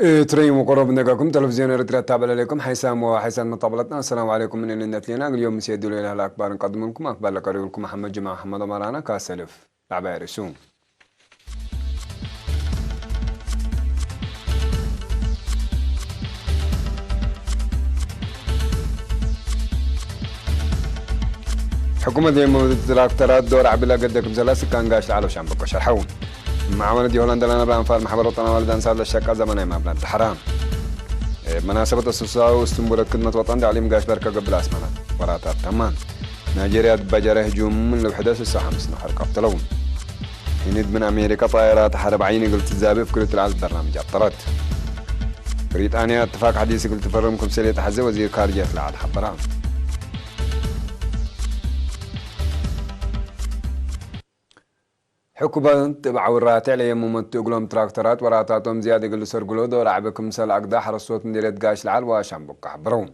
تريم وقرب نقاكم تلفزيون اريتريا تابع عليكم حيسام وحيسان مطابلتنا. السلام عليكم من النت لنا اليوم سيدوا لنا الاخبار نقدم لكم اخبار لكم محمد جماعه محمد مرانا كاسلف لعبه رسوم. حكومة التراكترات دور عبلا قدكم زلاسي كان قاش العالو شامبكو شرحون معاملة دي هولندا لنا بلان فار محبر وطنا والدان صار للشقة زمني ما بلان حرام مناسبة السوساو واستنبولت خدمة وطن تعليم قاش بركة قبل اسمانات وراتات تمان نيجيريا بجره هجوم من الوحدة الساعة 5 نهار قفتلون هند من أمريكا طائرات حرب عيني قلت الزابي في كرة العالم برنامج عطرات بريطانيا اتفاق حديثي قلت تفرمكم سلية حزة وزير خارجية العالم حبران حكومة تبع وراتع لي يمومت تقولهم تراكترات وراتاتهم زيادة يقولوا سرقلو دور عبكم سل أقدا حرصوت من ديريت قاش العال واشام بقى حبرون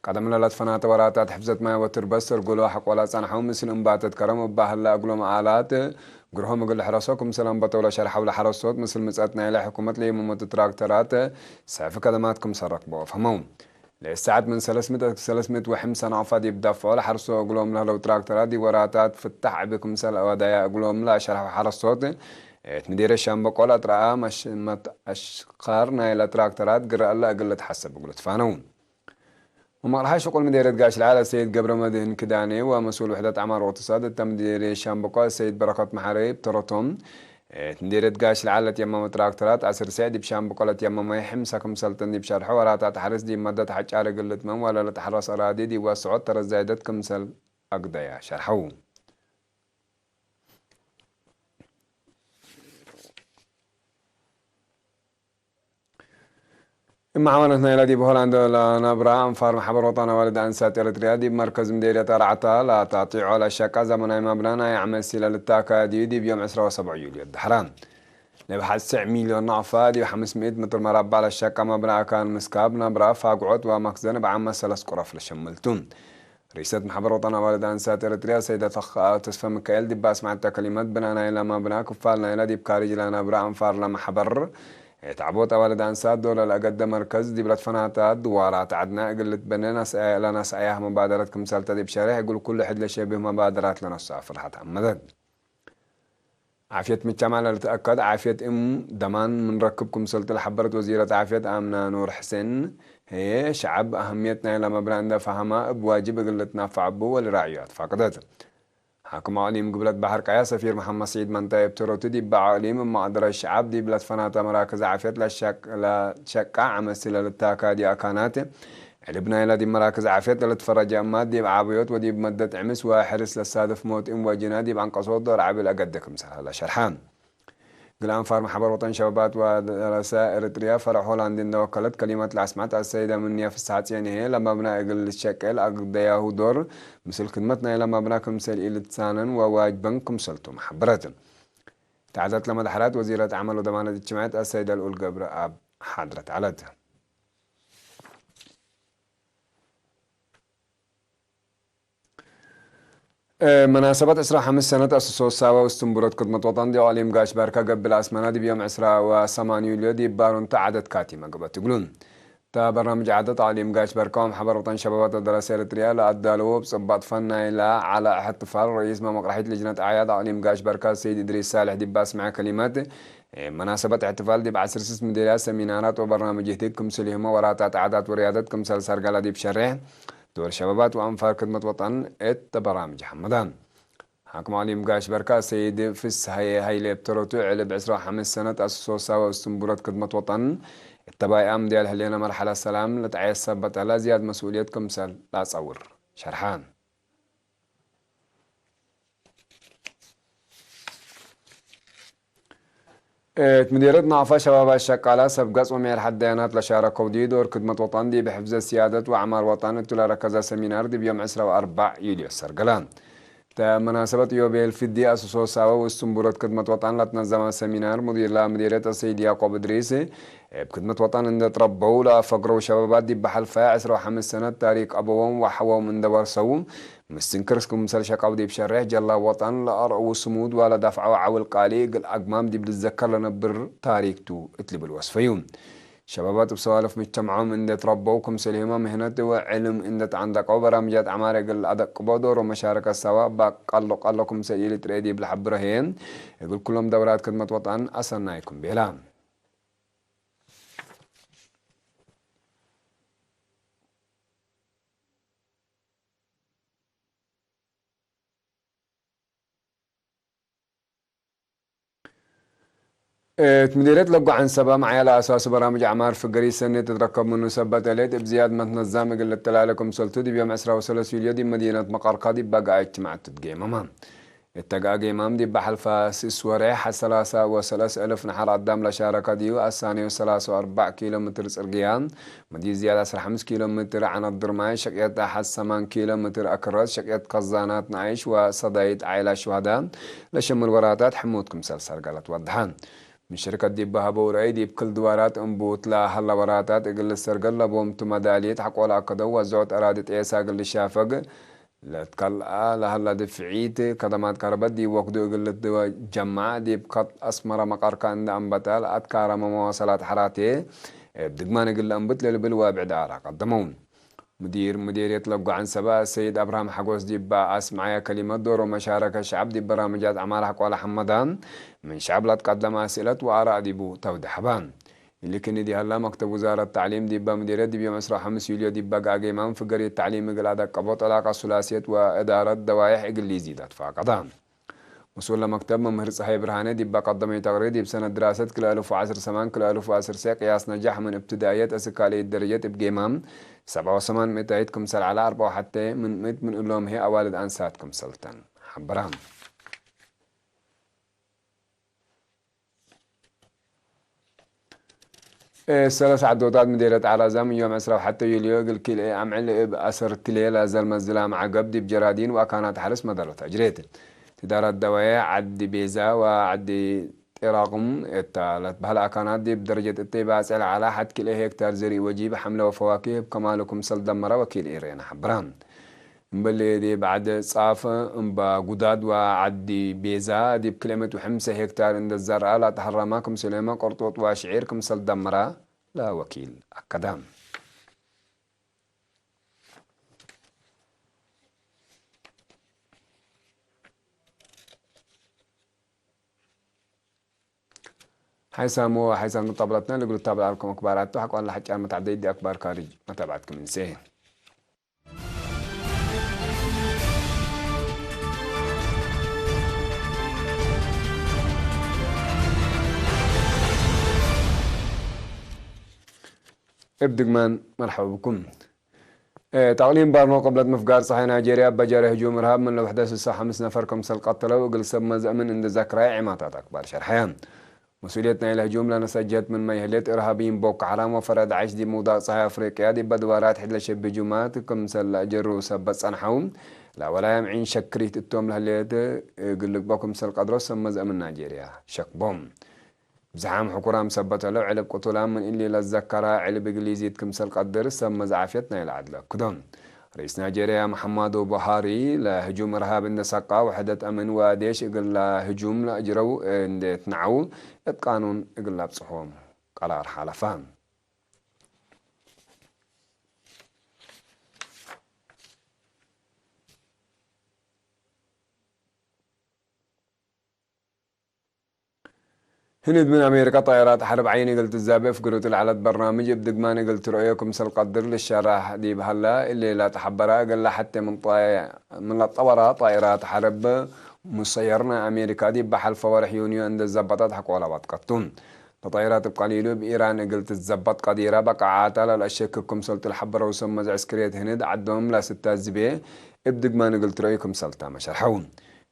قدم لنا لطفنات وراتات حفزت ما وتربس سرقلو حق ولا صنحهم مثل انباتت كرم وباهلا أقولهم آلات قرهم يقول حرصوكم سلام بطولة شرح ولا حرصوت مثل مسأتنا إلى حكومة لي يمومت تراكترات سعف كلماتكم سرقبوا فهمون لساعات من 300 وحم سنة عفاد يبدأ فعل حرصوا أقولهم له لو تراكترات دي وراتات فتح بكم سل ودايا أقولهم لا شرح حرصوت تمدير الشام بقول أترعى مش أشقارنا إلى تراكترات قرأ الله أقل تحسب قلت فانون وما رحاش يقول مديرة قاش العالة سيد قبر مدهن كداني ومسؤول وحدة عمار واقتصاد تمدير الشام بقول سيد بركات محاريب ترطم تنديرت قاش العالة يمام تراكترات عسر سعدي بشام بقولة يمام يحم ساكم سلطن دي بشارحو وراتات حرس دي مدة حجار قلت من ولا لتحرس أرادي دي واسعود ترى زايدتكم سل أقضيا شرحو إما عملتنا إلى دي بهولندا لنبرا أنفار محبر وطن والد أنسات إريتريا دي بمركز مديرية رعتا لا تعطيع على الشقة زمن مبنانا يعمل سيلة للتاكا دي بيوم 7 يوليو الدحران نبحث 9 مليون نعفة دي 500 متر مربع على الشقة مبنى كان مسكاب نبرا فاقعد ومخزن بعمل 3 قرف لشملتون رئيسة محبر وطن والد أنسات إريتريا سيدة تصفى مكايل دي باس مع كلمات بنانا إلى مبنى كفالنا إلى دي بكارج لنبرا أنفار لمحبر تعبوت والد أنسات دولة لأقد مركز دي بلد فناتات دوارات عدنا قلت بننا لنا سعيها مبادرات كمثال تدي بشارع يقول كل حد لشبه مبادرات لنا السافر حتى مدد عافية مجتمع لتأكد عافية دمان من ركبكم سلطة لحبرت وزيرة عافية آمنة نور حسين هي شعب أهميتنا إلى مبرا فهما بواجب قلتنا فعبو والرعيات فقدت حكم عليم قبلت بحر قيا سفير محمد سعيد منطقة بتروتو دي بعليم معدر الشعب دي بلد فناتا مراكز عافية لشقة عمسلة للتاكا دي أكانات لبنا إلى دي مراكز عافية لتفرج أمات دي بعابيوت ودي بمدة عمس وحرس للسادف موت وجنا دي بعنق صوت دور عابل أقدكم سهلا شرحان قلان فار محبر وطن شبابات ورسائل إريتريا فرح هولندا وكلت كلمات العسمات السيدة منية في الساعات يعني هي لما بنا أقل الشكل أقضياه دور مثل خدمتنا لما بناكم مثل إلى تسانا وواجبنكم سلتم محبرات تعدت لما دحرات وزيرة عمل وضمانة الاجتماعات السيدة الأول قبر أب حضرت علتها مناسبة إسراء 5 سنة أسسوا ساوا واستنبولت خدمة وطن دي عليم قاش باركة قبل أسمانا دي بيوم إسراء و8 يوليو دي بارون تعدد كاتمة قبل تقولون تا برنامج عادة تعليم قاش بركام حبر وطن شبابات الدراسة الريال أدالو بصبات فن إلى على احتفال رئيس مقرحية لجنة أعياد تعليم قاش بركة سيد إدريس صالح دي باس مع كلمات مناسبة احتفال دي بعصر سيس مديريات سمينارات وبرنامج جديدكم سليهما وراتات عادات وريادتكم سلسار قال دي بشرح دور شبابات وأنفار خدمة وطن برامج حمدان حكم عليم قاش بركة سيد فس هاي لبتروتو علب 5 سنة أسسوا سوا واستنبولت خدمة وطن التباي أم ديال هلينا مرحلة السلام لتعيش سبت على زياد مسؤوليتكم سل لا تصور شرحان مديرتنا عفا شباب الشقالة سبقص ومير حديانات لشاركوا دي دور خدمة وطن دي بحفظ السيادة وأعمار وطن تلا ركزة سمينار دي بيوم 4 يوليو السرقلان مناسبة يوبيل في الدي أسسو ساوا واستنبولت خدمة وطن لتنظم سمينار مدير لا مديرية السيد يعقوب إدريسي بخدمة وطن عند تربوا لا فقروا شبابات دي بحلفاء 5 سنة تاريخ أبوهم وحوهم من دور سوم مستنكرسكم مثل شقاو دي بشرح جلا وطن لأرعو وصمود ولا دفعوا عول قاليق الأقمام دي بتذكر لنا بر تاريخ تو اتلب الوصفيون شبابات بسوالف مجتمعهم إن تربوكم سليمة مهنة وعلم إن عندك برامجات عمارة قل أدق بودور ومشاركة سوا قلكم سجيل تريدي بالحبرهين يقول كلهم دورات خدمة وطن أصلنا يكون بيلام. مديرية لقوا عن سبا معي على أساس برامج أعمار فقري سنة تتركب من نسبة ليت بزيادة متنظمة قلة تلالكم سلطو بيوم أسرة وسلس اليدي مدينة مقر قادي بقى اجتماع تتقيم أمام التقاقي مام دي بحلفة سوريح 3,000 نحر قدام لشاركة ديو الثاني 3.4 كيلومتر سرقيان مدي زيادة 5 كيلومتر عن الدرماي شقيت أحد 8 كيلومتر أكرد شقيت قزانات نعيش وصدايد عائلة شهداء لشم الوراتات حمودكم سلسل قالت وضحان من شركة ديبها بوراي ديب كل دوارات انبوت لا هلا وراتات اقل السرقل لبومت مداليت حق ولا قدو وزعت ارادت ايسا قل الشافق لا تكال لا هلا دفعيت كدمات كربت دي وقدو اقل الدوا جمع ديب قط اسمر مقاركا عند انبتال اتكار مواصلات حراتي بدقمان اقل انبت للبلوى بعد عراق قدمون مدير يطلق عن سبا السيد أبراهيم حقوس ديبا أسمعي كلمة دور ومشاركة الشعب دي برامجات أعمال حق ولا حمدان من شعب لا تقدم أسئلة وآراء ديبو توضح بان اللي كان دي هلا مكتب وزارة التعليم ديبا مديرية ديبا مسرح 5 يوليو ديبا قاقي مان في قرية التعليم يقل هذا قبوط علاقة ثلاثية وإدارة دوايح يقل لي زيدات فاقدان وصول لمكتب ممهر صحي برهانة ديبا قدمي تغريدي بسنة دراسة كل 1010 سمان كل 1010 سي قياس نجاح من ابتدائيات أسكالية الدرجات بقيمام 7 متعيدكم سل على 4 حتى من لهم هي أوالد أنساتكم سلطان حبرام الثلاث عدودات مديرة عرزام يوم أسرة حتى يوليو قل كل عمل بأسر التليل أزل مزلام عقب دي بجرادين وكانت حرس مدرة تجريت تدارة دوايا عدي بيزا وعدي رقم التالت بهلا كانت دي بدرجة الطيبة أسأل على حد كل هكتار زري وجيب حملة وفواكه بكمالكم سل دمرة وكيل إيرين حبرام مبلي دي بعد صافة مبا قداد وعدي بيزا دي بكلمة وحمسة هكتار عند الزرع لا تحرماكم سليمان قرطوط وشعيركم سل دمرة لا وكيل أكدام حيسامو طابلتنا اللي قلت تابع لكم أخبارات تحق وأن لحكي عن متعدي دي أخبار خارج ما تابعتكم من سيه ابدقمان مرحبا بكم تعليم بارنو قبلت مفقار صحي نيجيريا بجاري هجوم إرهاب من لوحدة الساحة 5 نفر كمسل قتلوا وقل سب مزأمن عند ذكرى عماتات أكبر شرحيان مسؤوليتنا إلى الهجوم لنا سجلت من ميهلات إرهابيين بوك حرام وفرد عيش دي موضع صحي أفريقيا دي بدوارات حدل شب جمات كمسل جرو سبت صنحون لا ولا يمعين شكريت التوم لهليت قل لك بوكم سل قدرو سب مزأمن نيجيريا شك بوم زعام حكورا مثبت له علب قتلان من اللي للذكرى علب إنجليزي تكمسل قدر سم زعفتنا إلى عدل كدون رئيس نيجيريا محمد بوهاري لهجوم إرهاب النسقة وحدة أمن وديش إقل هجوم لأجروا إن تنعو القانون إقل بصحوم قرار حالفان هند من أمريكا طائرات حرب عيني قلت الزابة في قلت على البرنامج بدقماني قلت رؤيكم سالقدر للشارع دي بهلا اللي لا تحبرها قال حتى من الطورة طائرات حرب مسيرنا أمريكا دي بحل فورح يونيو عند الزبطات حق ولا بطقطون طائرات بقليلو بإيران قلت الزبط قديرة بقى عاتل الأشيككم سلط الحبرة وسمز عسكرية هند عدهم لا 6 زبيه بدقماني قلت رؤيكم سلطة مشرحون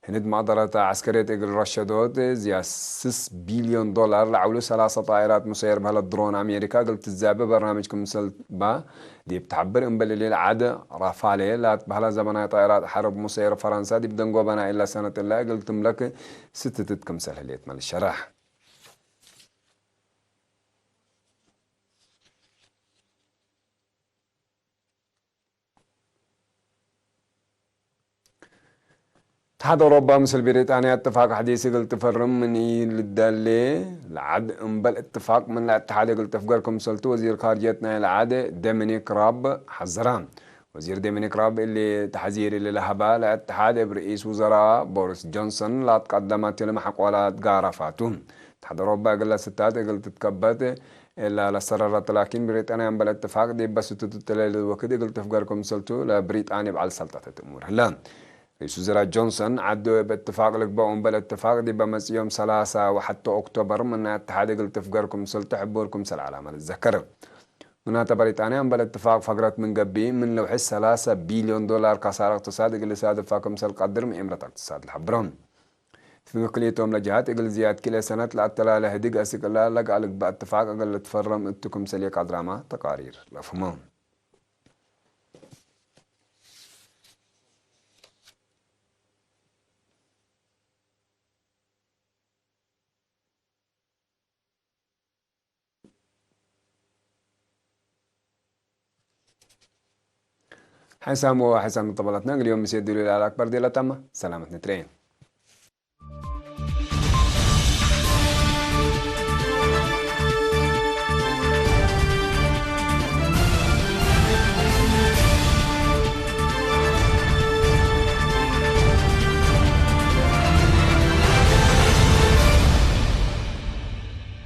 هند معضلة عسكرية إقل رشدود زي 6 بليون دولار لعولو 3 طائرات مسير بها الدرون أمريكا قلت الزابة برنامجكم مسل با دي بتعبر إنبالي العادة رافالي لا بها زمناء طائرات حرب مسير فرنسا دي بدنقو بنا إلا سنة الله قلت ملك 6 تتكم سهليت مال الشرح اتحاد أوروبا مثل بريطانيا اتفاق حديث قلت فرم من للدالي العد انبل اتفاق من الاتحاد قلت فقركم سلطو وزير خارجيتنا العادة ديمينيك راب حذران وزير ديمينيك راب اللي تحذير اللي لهبا الاتحاد برئيس وزراء بوريس جونسون لا تقدمت لمحق ولا تقارفاتهم اتحاد أوروبا قال ستات قلت تكبت إلا لسررت لكن بريطانيا انبل اتفاق دي بس تتلال الوقت قلت فقركم سلطو لبريطانيا بعل سلطة الأمور هلا رئيس وزراء جونسون عدوا باتفاق لك بقوم بالاتفاق دي بمس يوم 3 وحتى أكتوبر من اتحاد قلت فقركم سلطة حبوركم سل علامة الذكر من بريطانيا بالاتفاق فقرت من قبي من لو حس 3 بليون دولار كسار اقتصاد اللي ساد فاكم سل قدر من إمرة اقتصاد الحبرون في مكليتهم لجهات اقل زياد كلا سنة لعتلا لهدق اسك الله لقى لك باتفاق اقل تفرم اتكم سليك عدراما تقارير لفهمون حسام وحسام طبلتنا اليوم مسيد دليل على أكبر دي تم سلامة نترين